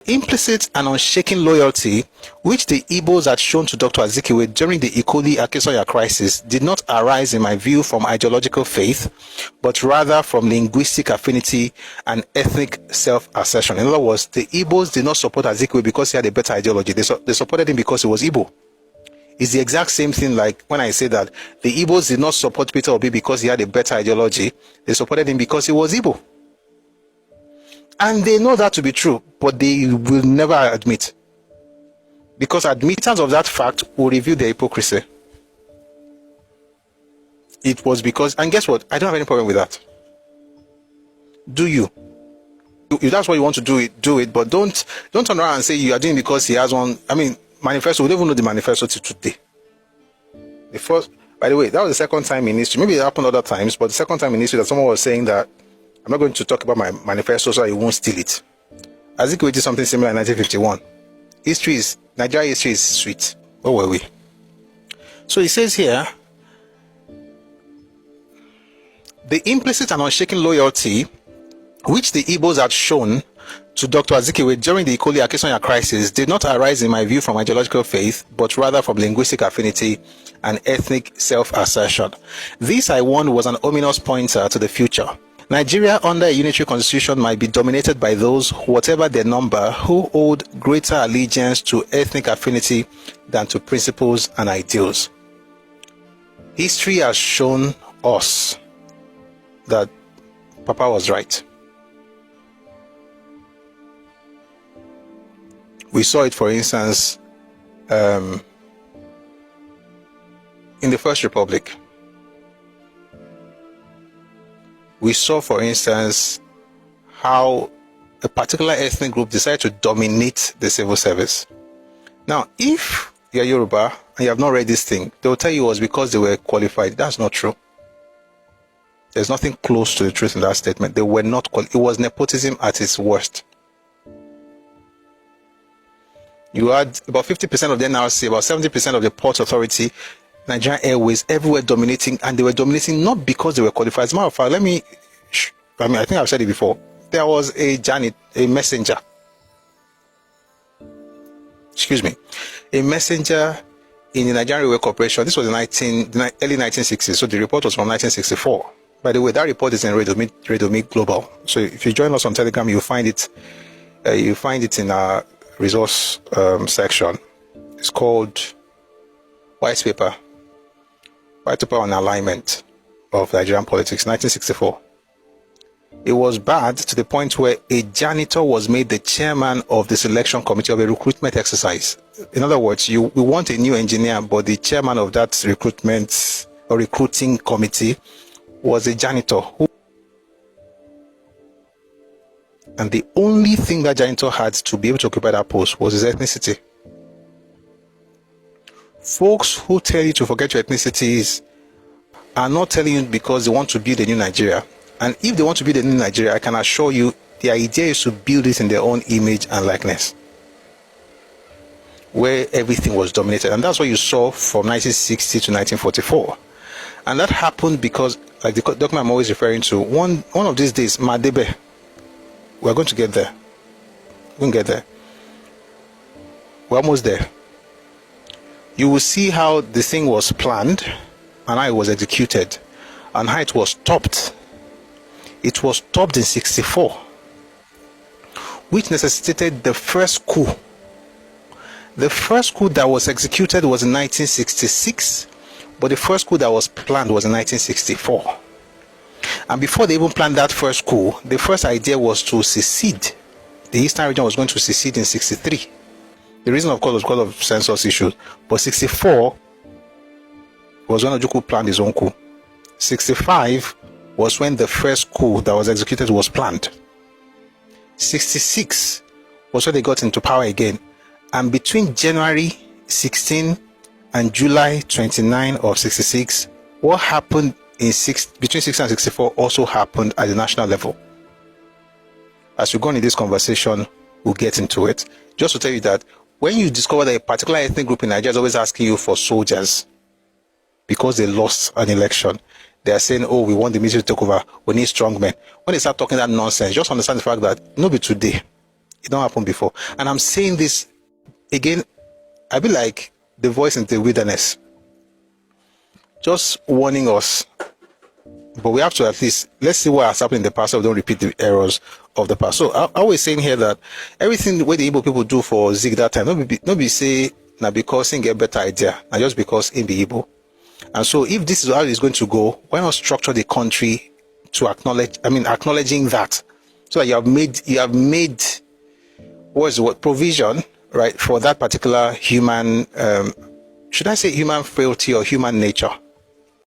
Implicit and unshaken loyalty which the Igbos had shown to Dr. Azikiwe during the accuse crisis did not arise, in my view, from ideological faith, but rather from linguistic affinity and ethnic self-assertion. In other words, the Igbos did not support Azikiwe because he had a better ideology. They supported him because he was Igbo. It's the exact same thing like when I say that the Igbos did not support Peter Obi because he had a better ideology. They supported him because he was Igbo. And they know that to be true, but they will never admit. Because admittance of that fact will reveal their hypocrisy. It was because, and guess what? I don't have any problem with that. Do you? If that's what you want to do it, but don't turn around and say you are doing it because he has one. I mean, manifesto, we don't even know the manifesto till today. The first, by the way, that was the second time in history. Maybe it happened other times, but the second time in history that someone was saying that I'm not going to talk about my manifesto so I won't steal it. Azikiwe did something similar in 1951. Nigeria history is sweet. Where were we? So it says here, the implicit and unshaken loyalty which the Igbos had shown to Dr. Azikiwe during the accuse crisis did not arise, in my view, from ideological faith, but rather from linguistic affinity and ethnic self-assertion. This, I warned, was an ominous pointer to the future. Nigeria under a unitary constitution might be dominated by those, whatever their number, who hold greater allegiance to ethnic affinity than to principles and ideals. History has shown us that Papa was right. We saw it, for instance, in the First Republic. We saw, for instance, how a particular ethnic group decided to dominate the civil service. Now, if you're Yoruba and you have not read this thing, they will tell you it was because they were qualified. That's not true. There's nothing close to the truth in that statement. They were not qualified. It was nepotism at its worst. You had about 50% of the NRC, about 70% of the Port Authority, Nigerian Airways, everywhere dominating, and they were dominating not because they were qualified. As a matter of fact, I think I've said it before. There was a messenger. A messenger in the Nigerian Railway Corporation. This was in early 1960s, so the report was from 1964. By the way, that report is in Radio Meet Global. So if you join us on Telegram, you'll find it. You find it in our resource section. It's called White Paper on Alignment of Nigerian Politics, 1964. It was bad to the point where a janitor was made the chairman of the selection committee of a recruitment exercise. In other words, we want a new engineer, but the chairman of that recruitment or recruiting committee was a janitor and the only thing that janitor had to be able to occupy that post was his ethnicity. Folks who tell you to forget your ethnicities are not telling you because they want to build a new Nigeria. And if they want to build a new Nigeria, I can assure you the idea is to build it in their own image and likeness, where everything was dominated. And that's what you saw from 1960 to 1944. And that happened because, like the document I'm always referring to, one of these days, Madebe, we're going to get there. We're going to get there. We're almost there. You will see how the thing was planned and how it was executed and how it was stopped. It was stopped in 1964, which necessitated the first coup. The first coup that was executed was in 1966, but the first coup that was planned was in 1964. And before they even planned that first coup, the first idea was to secede. The Eastern region was going to secede in 1963. The reason, of course, was because of census issues. But 1964 was when Ojukwu planned his own coup. 1965 was when the first coup that was executed was planned. 1966 was when they got into power again. And between January 16 and July 29 of 1966, what happened between 1960 and 1964 also happened at the national level. As we go on in this conversation, we'll get into it. Just to tell you that when you discover that a particular ethnic group in Nigeria is always asking you for soldiers because they lost an election, they are saying, oh, we want the military to take over, we need strong men. When they start talking that nonsense, just understand the fact that nobody today, It don't happen before. And I'm saying this again, I be like the voice in the wilderness, just warning us. But we have to at least, let's see what has happened in the past so we don't repeat the errors of the past. So I was saying here that everything the way the Igbo people do for Zig that time, not be say now because he get better idea, and just because in the Igbo. And so if this is how it's going to go, why not structure the country to acknowledging that, so that you have made provision, right, for that particular human, should I say human frailty or human nature?